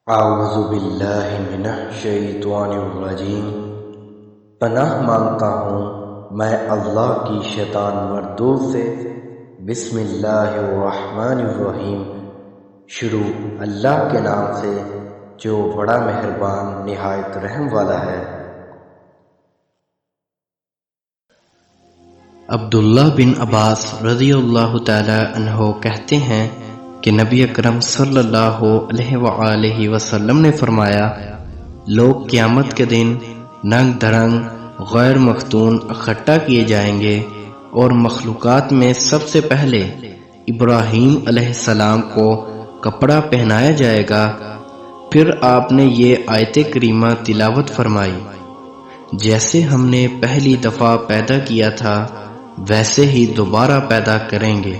اعوذ باللہ من الشیطان الرجیم۔ پناہ مانگتا ہوں میں اللہ کی شیطان مردود سے۔ بسم اللہ الرحمن الرحیم۔ شروع اللہ کے نام سے جو بڑا مہربان نہایت رحم والا ہے۔ عبداللہ بن عباس رضی اللہ تعالی عنہ کہتے ہیں کہ نبی اکرم صلی اللہ علیہ وآلہ وسلم نے فرمایا، لوگ قیامت کے دن ننگ دھڑنگ غیر مختون اکٹھا کیے جائیں گے اور مخلوقات میں سب سے پہلے ابراہیم علیہ السلام کو کپڑا پہنایا جائے گا۔ پھر آپ نے یہ آیت کریمہ تلاوت فرمائی، جیسے ہم نے پہلی دفعہ پیدا کیا تھا ویسے ہی دوبارہ پیدا کریں گے۔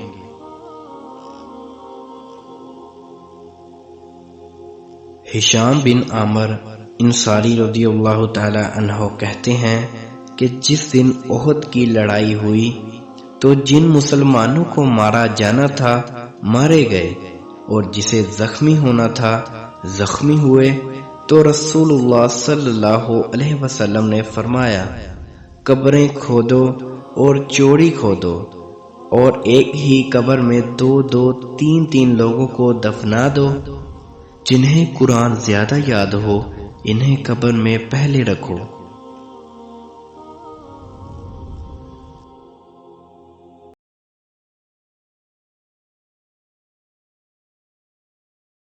ہشام بن عامر انصاری رضی اللہ تعالی عنہ کہتے ہیں کہ جس دن احد کی لڑائی ہوئی تو جن مسلمانوں کو مارا جانا تھا مارے گئے اور جسے زخمی ہونا تھا زخمی ہوئے، تو رسول اللہ صلی اللہ علیہ وسلم نے فرمایا، قبریں کھودو اور چوڑی کھودو اور ایک ہی قبر میں دو دو تین تین لوگوں کو دفنا دو۔ جنہیں قرآن زیادہ یاد ہو انہیں قبر میں پہلے رکھو۔